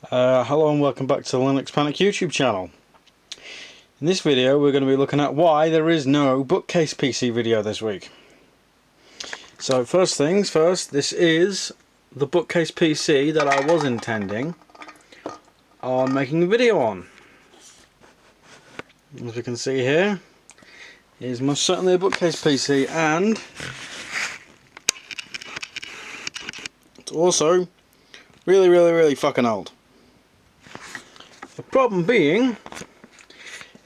Hello and welcome back to the Linux Panic YouTube channel. In this video we're going to be looking at why there is no bookcase PC video this week. So first things first, this is the bookcase PC that I was intending on making a video on. As we can see here, it is most certainly a bookcase PC, and it's also really fucking old. The problem being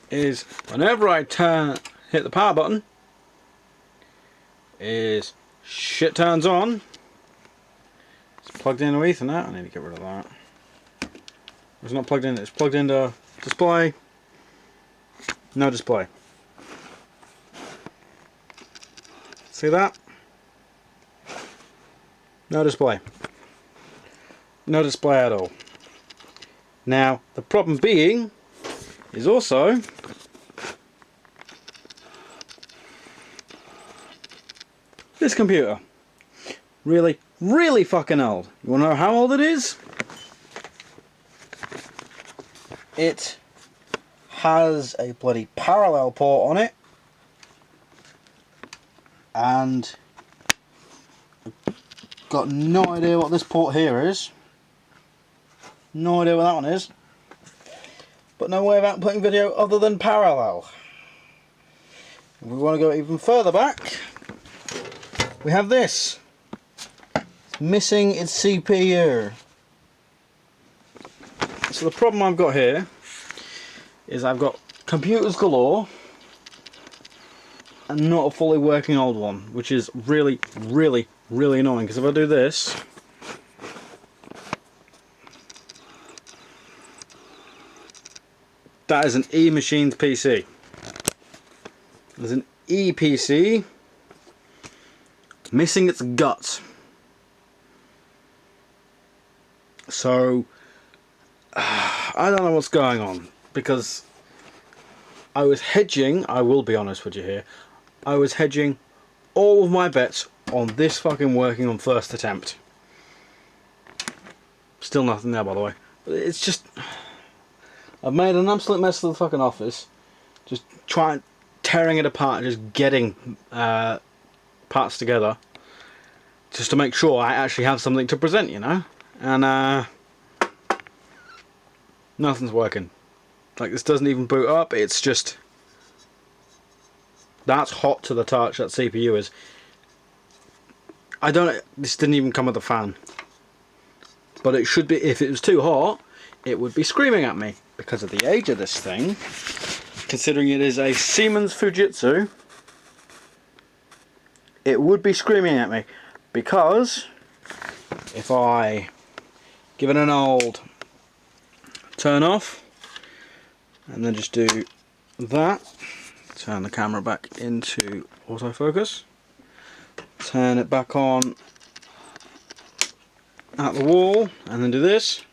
is whenever I hit the power button, is shit turns on. It's plugged in with Ethernet. I need to get rid of that. It's not plugged in, it's plugged into display. No display. See that? No display. No display at all. Now, the problem being is also this computer. Really fucking old. You wanna know how old it is? It has a bloody parallel port on it, and I've got no idea what this port here is. No idea what that one is, but no way of outputting video other than parallel. If we want to go even further back, we have this. It's missing its CPU. So the problem I've got here is I've got computers galore and not a fully working old one, which is really annoying, because if I do this, that is an E-machined PC. There's an E-PC missing its guts. So I don't know what's going on, because I was hedging, I will be honest with you here, I was hedging all of my bets on this fucking working on first attempt. Still nothing there, by the way. It's just, I've made an absolute mess of the fucking office, just tearing it apart and just getting parts together, just to make sure I actually have something to present, you know? And nothing's working. Like, this doesn't even boot up, it's just, that's hot to the touch, that CPU is. This didn't even come with a fan. But it should be, if it was too hot, it would be screaming at me. Because of the age of this thing, considering it is a Siemens Fujitsu, it would be screaming at me. Because if I give it an old turn off and then just do that, turn the camera back into autofocus, turn it back on at the wall, and then do this,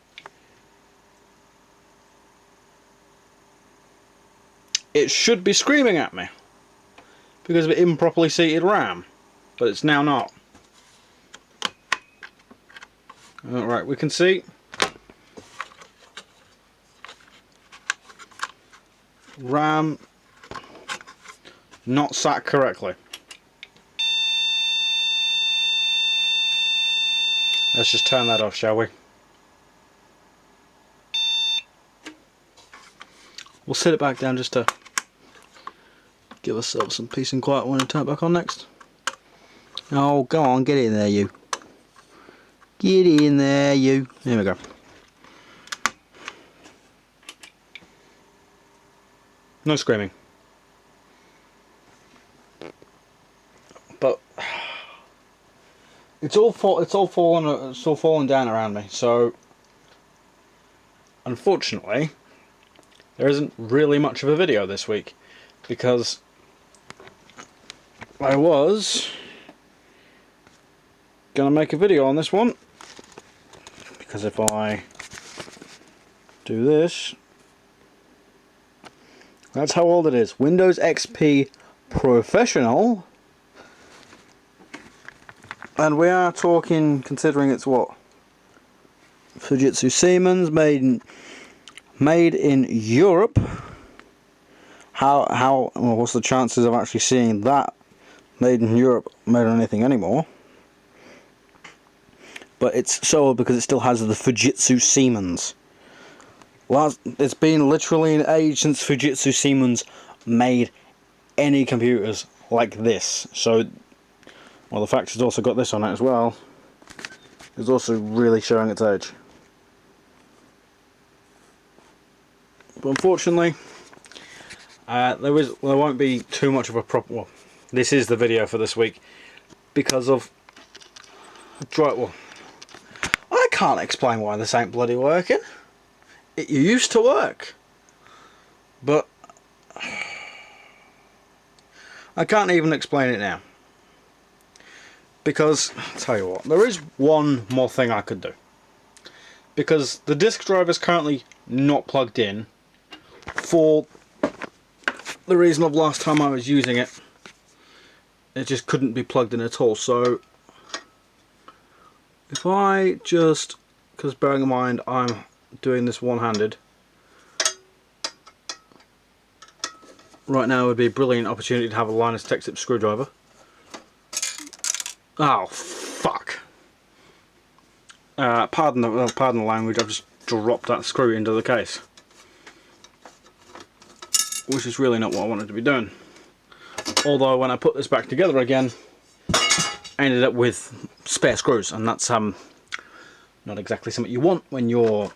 it should be screaming at me because of improperly seated RAM, but it's now not. Alright, we can see RAM not sat correctly. Let's just turn that off, shall we? We'll sit it back down just to give ourselves some peace and quiet when we turn it back on next. Oh, go on, get in there, you. Get in there, you. There we go. No screaming. But it's all fallen down around me. So unfortunately, there isn't really much of a video this week, because I was gonna make a video on this one, because if I do this, that's how old it is. Windows XP Professional, and we are talking, considering it's what, Fujitsu Siemens, made in Europe. Well, what's the chances of actually seeing that made in Europe made on anything anymore? But it's so old because it still has the Fujitsu Siemens. It's been literally an age since Fujitsu Siemens made any computers like this. So, well, the fact it's also got this on it as well is also really showing its age. But unfortunately, there won't be too much of a proper. Well, this is the video for this week because of well, I can't explain why this ain't bloody working. It used to work, but I can't even explain it now. Because, I'll tell you what, there is one more thing I could do. Because the disk drive is currently not plugged in for the reason of last time I was using it. It just couldn't be plugged in at all. So, if I just, because bearing in mind I'm doing this one-handed, right now would be a brilliant opportunity to have a Linus Tech Tip screwdriver. Oh, fuck. Pardon the language, I've just dropped that screw into the case. Which is really not what I wanted to be doing. Although when I put this back together again, I ended up with spare screws, and that's not exactly something you want when you're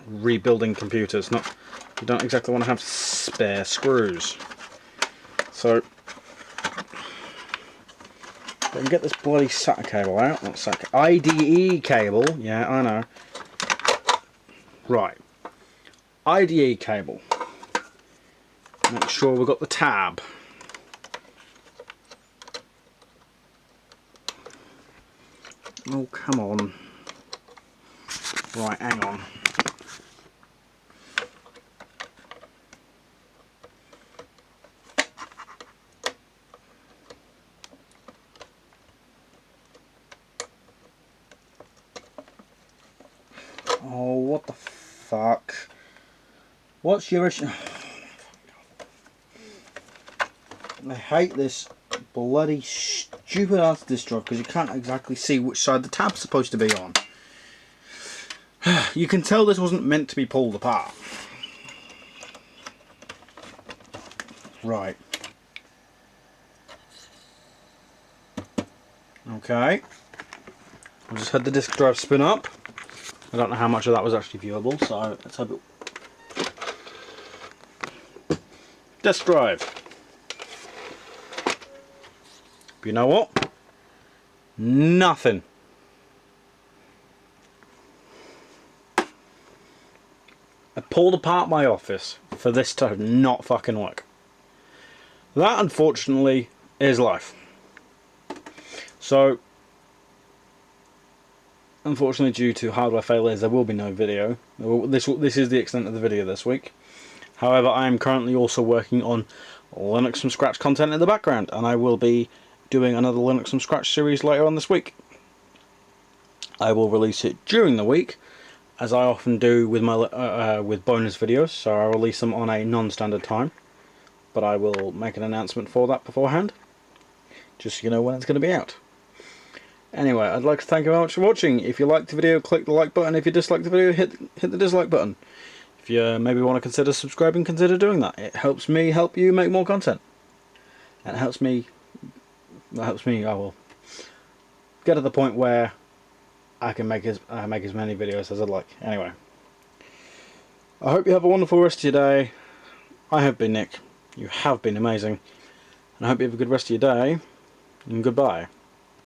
rebuilding computers. You don't exactly want to have spare screws. So I can get this bloody SATA cable out. Not SATA, IDE cable. Yeah, I know. Right. IDE cable. Make sure we've got the tab. Oh, come on. Right, hang on. Oh, what the fuck? What's your issue? I hate this bloody stupid ass disk drive because you can't exactly see which side the tab's supposed to be on. You can tell this wasn't meant to be pulled apart. Right. Okay. I've just had the disk drive spin up. I don't know how much of that was actually viewable, so let's have it. Disk drive. But you know what? Nothing. I pulled apart my office for this to not fucking work. That, unfortunately, is life. So, unfortunately, due to hardware failures, there will be no video. This is the extent of the video this week. However, I am currently also working on Linux from scratch content in the background, and I will be doing another Linux from scratch series later on this week. I will release it during the week, as I often do with my with bonus videos. So I release them on a non-standard time, but I will make an announcement for that beforehand, just so you know when it's going to be out. Anyway, I'd like to thank you very much for watching. If you liked the video, click the like button. If you disliked the video, hit the dislike button. If you maybe want to consider subscribing, consider doing that. It helps me help you make more content, and it helps me. I will get to the point where I can make as many videos as I'd like. Anyway, I hope you have a wonderful rest of your day. I have been Nick. You have been amazing, and I hope you have a good rest of your day. And goodbye.